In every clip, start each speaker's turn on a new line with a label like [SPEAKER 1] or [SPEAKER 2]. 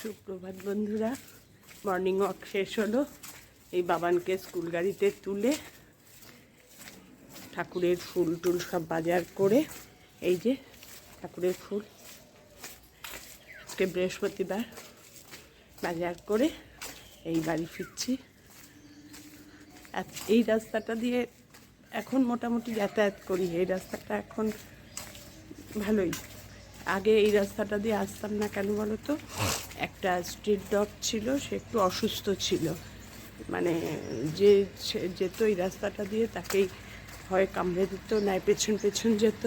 [SPEAKER 1] সুপ্রভাত বন্ধুরা, morning walk শেষ হলো। এই বাবানকে স্কুল গাড়িতে তুলে ঠাকুরের ফুল টুল সব বাজার করে, এই যে ঠাকুরের ফুল আজকে বৃহস্পতিবার, বাজার করে এই বাড়ি ফিরছি। এই রাস্তাটা দিয়ে এখন মোটামুটি যাতায়াত করি। এই রাস্তাটা এখন ভালোই। আগে এই রাস্তাটা দিয়ে আসতাম না, কেন বলো তো? একটা স্ট্রিট ডগ ছিল, সে একটু অসুস্থ ছিল, মানে যে যেত এই রাস্তাটা দিয়ে তাকেই হয় কামড়ে দিত, নয় পেছন পেছন যেত,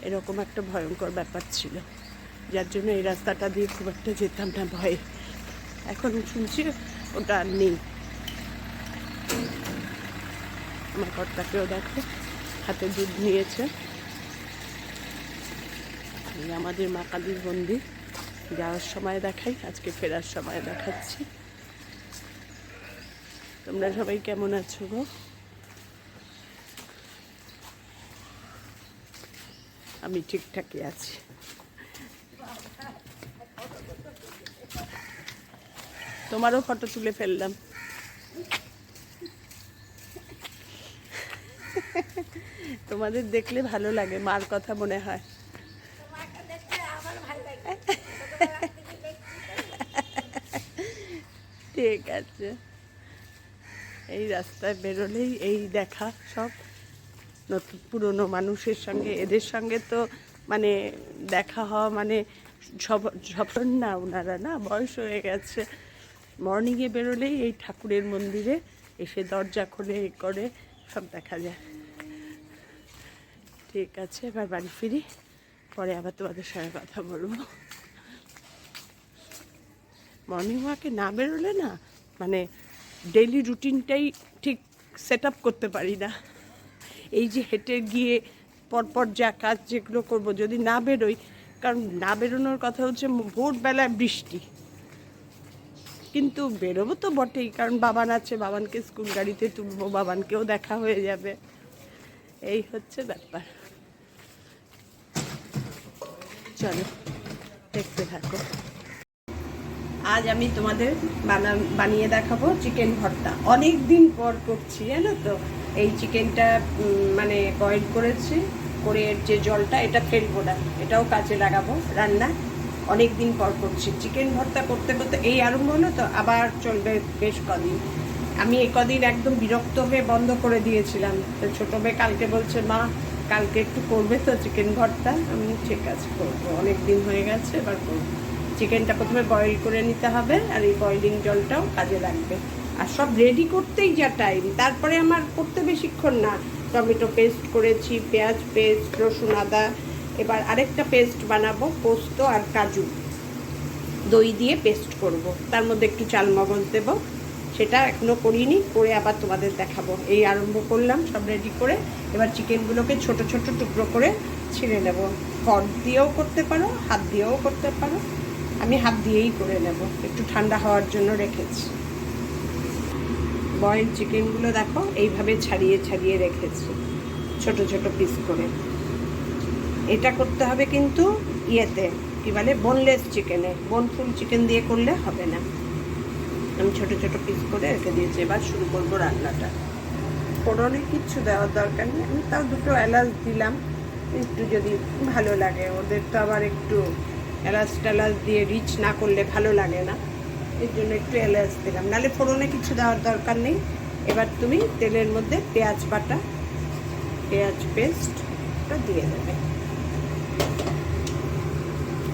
[SPEAKER 1] এরকম একটা ভয়ঙ্কর ব্যাপার ছিল, যার জন্য এই রাস্তাটা দিয়ে খুব একটা যেতাম না ভয়ে। এখন শুনছি ওটা আর নেই। আমার কর্তাকেও দেখো হাতে দুধ নিয়েছে। আমাদের মা কালীর মন্দির যাওয়ার সময় দেখাই, আজকে ফেরার সময় দেখাচ্ছি। তোমরা সবাই কেমন আছো গো? আমি ঠিকঠাকই আছি। তোমারও ফটো তুলে ফেললাম। তোমাদের দেখলে ভালো লাগে, মার কথা মনে হয়। ঠিক আছে, এই রাস্তায় বেরোলেই এই দেখা সব নতুন পুরনো মানুষের সঙ্গে, এদের সঙ্গে তো মানে দেখা হওয়া মানে সব না, ওনারা না বয়স হয়ে গেছে। মর্নিংয়ে বেরোলেই এই ঠাকুরের মন্দিরে এসে দরজা খুলে এ করে সব দেখা যায়। ঠিক আছে, এবার বাড়ি ফিরি, পরে আবার তোমাদের সঙ্গে কথা বলবো। মর্নিং ওয়াকে না বেরোলে না মানে ডেইলি রুটিনটাই ঠিক সেট আপ করতে পারি না। এই যে হেঁটে গিয়ে পরপর যা কাজ যেগুলো করব, যদি না বেরোই, কারণ না বেরোনোর কথা হচ্ছে ভোরবেলায় বৃষ্টি, কিন্তু বেরোবো তো বটেই, কারণ বাবান আছে, বাবানকে স্কুল গাড়িতে তুলবো, বাবানকেও দেখা হয়ে যাবে, এই হচ্ছে ব্যাপার। চলো দেখতে থাকো। আজ আমি তোমাদের বানিয়ে দেখাবো চিকেন ভর্তা। অনেক দিন পর করছি, জানো তো। এই চিকেনটা মানে বয়েল করেছি, করে এর যে জলটা এটা ফেলবো না, এটাও কাজে লাগাবো রান্না। অনেক দিন পর করছি চিকেন ভর্তা, করতে করতে এই আরম্ভ হলো তো, আবার চলবে বেশ কদিন। আমি এই কদিন একদম বিরক্ত হয়ে বন্ধ করে দিয়েছিলাম। তো ছোটো মেয়ে কালকে বলছে, মা কালকে একটু করবে তো চিকেন ভর্তা? আমি ঠিক আছে করবো, অনেক দিন হয়ে গেছে, এবার করবো। চিকেনটা প্রথমে বয়েল করে নিতে হবে, আর এই বয়েলিং জলটাও কাজে লাগবে। আর সব রেডি করতেই যা টাইম, তারপরে আমার করতে বেশিক্ষণ না। টমেটো পেস্ট করেছি, পেঁয়াজ পেস্ট, রসুন আদা। এবার আরেকটা পেস্ট বানাবো, পোস্ত আর কাজু দই দিয়ে পেস্ট করব। তার মধ্যে একটু চালমগজ দেবো, সেটা এখনও করিনি, করে আবার তোমাদের দেখাবো। এই আরম্ভ করলাম সব রেডি করে। এবার চিকেনগুলোকে ছোট ছোট টুকরো করে ছিঁড়ে নেব। ফর্ক দিয়েও করতে পারো, হাত দিয়েও করতে পারো, আমি হাত দিয়েই করে নেব, একটু ঠান্ডা হওয়ার জন্য রেখেছি। বয়েল চিকেনগুলো দেখো এইভাবে ছাড়িয়ে ছাড়িয়ে রেখেছি ছোট ছোট পিস করে। এটা করতে হবে কিন্তু ইয়েতে, কী বলে, বোনলেস চিকেনে। বোনফুল চিকেন দিয়ে করলে হবে না। আমি ছোট ছোট পিস করে রেখে দিয়েছি। এবার শুরু করবো রান্নাটা। ফোড়নে কিচ্ছু দেওয়ার দরকার নেই, আমি তাও দুটো এলাচ দিলাম, একটু যদি ভালো লাগে। ওদের তো আবার একটু এলাচ টেলাচ দিয়ে রিচ না করলে ভালো লাগে না, এর জন্য একটু এলাচ দিলাম, নাহলে ফোড়নে কিছু দেওয়ার দরকার নেই। এবার তুমি তেলের মধ্যে পেঁয়াজ বাটা, পেঁয়াজ পেস্টটা দিয়ে দেবে।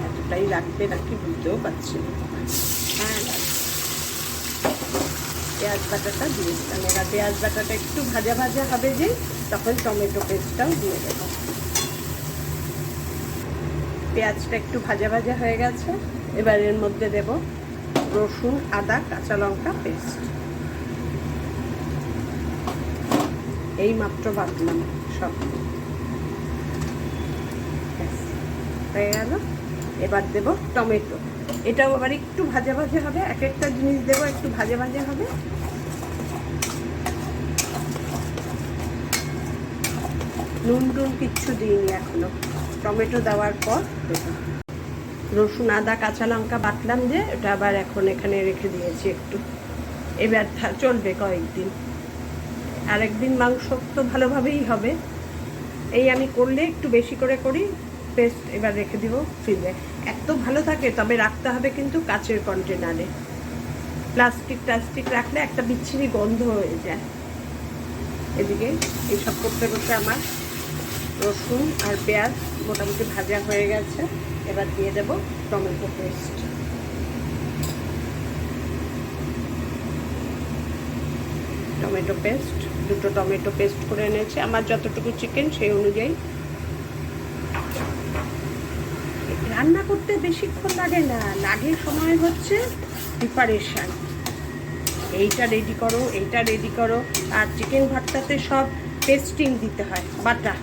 [SPEAKER 1] এতটাই লাগবে নাকি বুঝতেও পারছি না। হ্যাঁ, পেঁয়াজ বাটাটা দিয়ে দিলাম। এবার পেঁয়াজ বাটাটা একটু ভাজা ভাজা হবে, যে তখন টমেটো পেস্টটাও দিয়ে দেবো। পেঁয়াজটা একটু ভাজা ভাজা হয়ে গেছে, এবার এর মধ্যে দেব রসুন আদা কাঁচা লঙ্কা পেস্ট। এই মাত্র বাটলাম সব, হয়ে গেল। এবার দেব টমেটো, এটাও আবার একটু ভাজা ভাজা হবে। এক একটা জিনিস দেবো একটু ভাজা ভাজা হবে। নুন টুন কিচ্ছু দিইনি এখনো, টমেটো দেওয়ার পর দেবো। রসুন আদা কাঁচা লঙ্কা বাটলাম যে, ওটা আবার এখন এখানে রেখে দিয়েছি একটু। এবার চলবে কয়েকদিন। আর একদিন মাংস তো ভালোভাবেই হবে। এই আমি করলে একটু বেশি করে করি, পেস্ট এবার রেখে দিব ফ্রিজে। এত ভালো থাকে, তবে রাখতে হবে কিন্তু কাচের কন্টেনারে। প্লাস্টিক রাখলে একটা বিচ্ছিরি গন্ধ হয়ে যায়। এদিকে এইসব করতে করতে আমার রসুন আর পেঁয়াজ মোটামুটি ভাজা হয়ে গেছে। এবার দিয়ে দেব টমেটো পেস্ট। টমেটো পেস্ট, 2টো টমেটো পেস্ট করে এনেছি, আমার যতটুকু চিকেন সেই অনুযায়ী। রান্না করতে বেশিক্ষণ লাগে না, লাগে সময় হচ্ছে প্রিপারেশান। এইটা রেডি করো, এইটা রেডি করো। আর চিকেন ভর্তাতে সব পেস্টিং দিতে হয়, বাটা।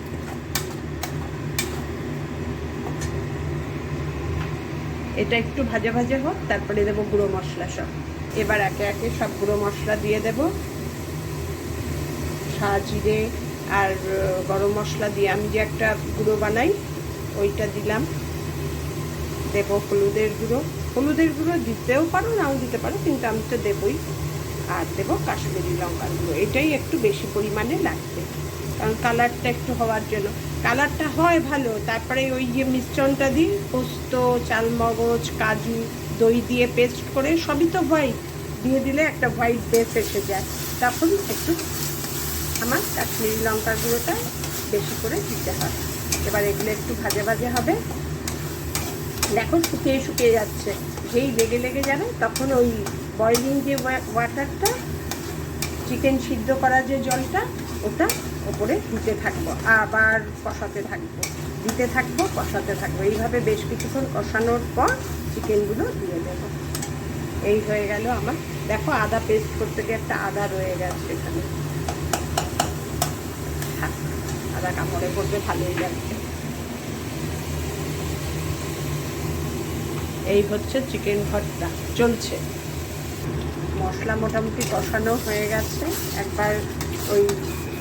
[SPEAKER 1] এটা একটু ভাজা ভাজা হোক, তারপরে দেবো গুঁড়ো মশলা সব। এবার একে একে সব গুঁড়ো মশলা দিয়ে দেব। জিরে আর গরম মশলা দিয়ে আমি যে একটা গুঁড়ো বানাই, ওইটা দিলাম। দেব হলুদের গুঁড়ো দিতেও পারো, নাও দিতে পারো, কিন্তু আমি তো দেবই। আর দেব কাশ্মীরি লঙ্কার গুঁড়ো, এটাই একটু বেশি পরিমাণে লাগবে, কারণ কালারটা একটু হওয়ার জন্য। কালারটা হয় ভালো, তারপরে ওই যে মিশ্রণটা দিই, পোস্ত, চালমগজ, কাজু, দই দিয়ে পেস্ট করে, সবই তো হোয়াইট, দিয়ে দিলে একটা হোয়াইট বেস এসে যায়। তখন একটু আমার কাশ্মীরি লঙ্কার গুঁড়োটা বেশি করে দিতে হয়। এবার এগুলো একটু ভাজা ভাজা হবে। দেখো শুকিয়ে যাচ্ছে, যেই লেগে যাবে তখন ওই বয়লিং যে ওয়াটারটা, চিকেন সিদ্ধ করা যে জলটা, ওটা ওপরে দিতে থাকবো, আবার কষাতে থাকবো, কষাতে থাকবো। এইভাবে বেশ কিছুক্ষণ কষানোর পর চিকেনগুলো দিয়ে দেবো। এই হয়ে গেল আমার। দেখো আদা পেস্ট করতে গিয়ে একটা আদা রয়ে গেছে এখানে, আদা কামড়ে পড়বে, ভালোই লাগছে। এই হচ্ছে চিকেন ভর্তা চলছে। মশলা মোটামুটি কষানো হয়ে গেছে। একবার ওই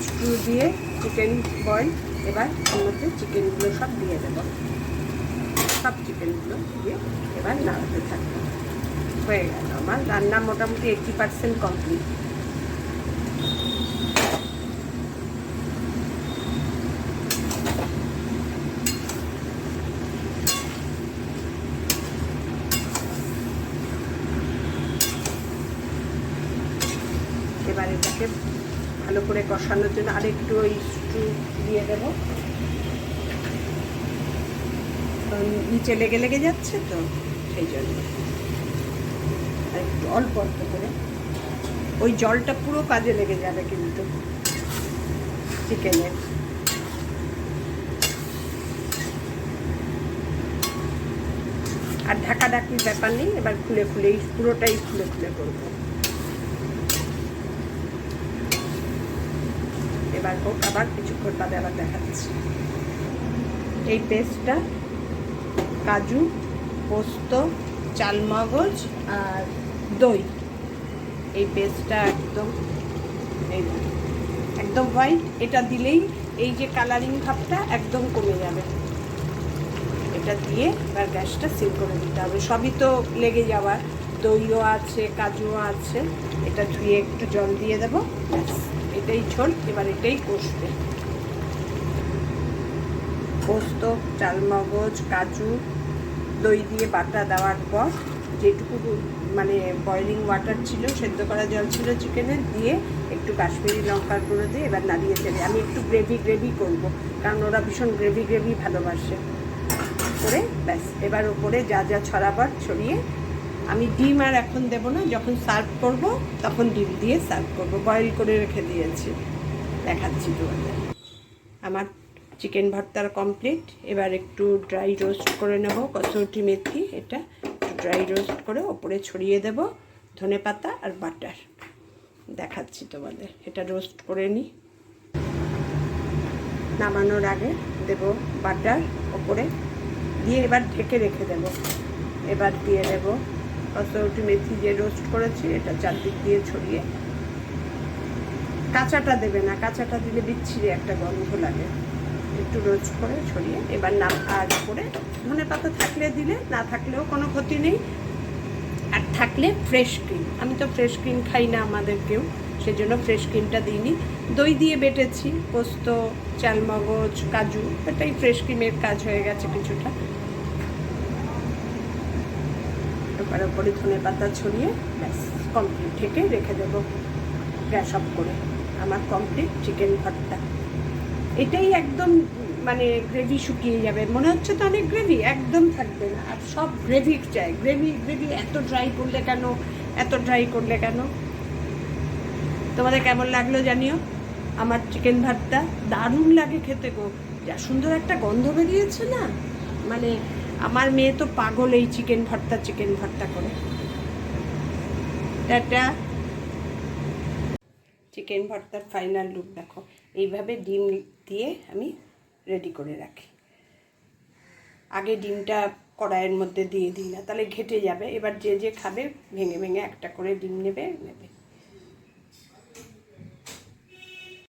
[SPEAKER 1] স্টু দিয়ে চিকেন বয়েল, এবার ওর মধ্যে চিকেনগুলো সব দিয়ে দেবো। সব চিকেনগুলো দিয়ে এবার নাড়াতে থাকবো। হয়ে গেল আমার রান্না মোটামুটি 80% কমপ্লিট। এবার এটাকে ভালো করে কষানোর জন্য আরেকটু ওই স্টু দিয়ে দেবো। নিচে লেগে যাচ্ছে তো, সেই জন্য আর একটু অল্প করে। ওই জলটা পুরো কাজে লেগে যাবে কিন্তু চিকেনের। আর ঢাকাঢাকির ব্যাপার নেই, এবার পুরোটাই খুলে করবো। এবার হোক, আবার কিছুক্ষণ বাদে আবার দেখাচ্ছি। এই পেস্টটা কাজু, পোস্ত, চালমগজ আর দই, এই পেস্টটা একদম হোয়াইট। এটা দিলেই এই যে কালারিং ভাবটা একদম কমে যাবে। এটা দিয়ে এবার গ্যাসটা সিল করে দিতে হবে। সবই তো লেগে যাওয়ার, দইও আছে, কাজুও আছে। এটা ধুয়ে একটু জল দিয়ে দেবো, এটাই ঝোল। এবার এটাই কষবে। পোস্ত, চালমগজ, কাজু, দই দিয়ে বাটা দেওয়ার পর যেটুকু মানে বয়লিং ওয়াটার ছিল, সেদ্ধ করা জল ছিল চিকেনের, দিয়ে একটু কাশ্মীরি লঙ্কার গুঁড়ো দিয়ে এবার নাড়িয়ে চেড়ে আমি একটু গ্রেভি করবো, কারণ ওরা ভীষণ গ্রেভি ভালোবাসে। করে ব্যাস, এবার ওপরে যা ছড়াবার ছড়িয়ে, আমি ডিম আর এখন দেবো না, যখন সার্ভ করব তখন ডিম দিয়ে সার্ভ করব। বয়েল করে রেখে দিয়েছি, দেখাচ্ছি তোমাদের। আমার চিকেন ভর্তার কমপ্লিট। এবার একটু ড্রাই রোস্ট করে নেব কসুরি মেথি, এটা ড্রাই রোস্ট করে ওপরে ছড়িয়ে দেব ধনেপাতা আর বাটার। দেখাচ্ছি তোমাদের, এটা রোস্ট করে নিই। নামানোর আগে দেব বাটার ওপরে দিয়ে, এবার ঢেকে রেখে দেব। এবার দিয়ে দেব কসুরি মেথি যে রোস্ট করেছি, এটা চারদিক দিয়ে ছড়িয়ে। কাঁচাটা দেবে না, কাঁচাটা দিলে বিচ্ছিরি একটা গন্ধ লাগে। একটু একটু রোজ করে ছড়িয়ে এবার আর করে ধনেপাতা থাকলে দিলে, না থাকলেও কোনো ক্ষতি নেই। আর থাকলে ফ্রেশ ক্রিম, আমি তো ফ্রেশ ক্রিম খাই না আমাদের কেউ, সেজন্য ফ্রেশ ক্রিমটা দিইনি। দই দিয়ে বেটেছি, পোস্ত, চালমগজ, কাজু, এটাই ফ্রেশ ক্রিমের কাজ হয়ে গেছে কিছুটা। এবার ওপরে ধনেপাতা ছড়িয়ে ব্যাস কমপ্লিট, ঢেকে রেখে দেবো গ্যাস অফ করে। আমার কমপ্লিট চিকেন ভর্তা। এটাই একদম মানে গ্রেভি শুকিয়ে যাবে, মনে হচ্ছে তো অনেক গ্রেভি, একদম থাকবে না। আর সব গ্রেভি চাই, গ্রেভি গ্রেভি, এত ড্রাই করলে কেন, এত ড্রাই করলে কেন? তোমাদের কেমন লাগলো জানিও। আমার চিকেন ভর্তা দারুণ লাগে খেতে গো, যা সুন্দর একটা গন্ধ বেরিয়েছে না, মানে আমার মেয়ে তো পাগল এই চিকেন ভর্তা করে। টাটা। চিকেন ভর্তার ফাইনাল লুক দেখো, এইভাবে ডিম দিয়ে আমি রেডি করে রাখি। আগে ডিমটা কড়াইয়ের মধ্যে দিয়ে দিই না, তাহলে ঘেটে যাবে। এবার যে যে খাবে ভেঙে ভেঙে একটা করে ডিম নেবে।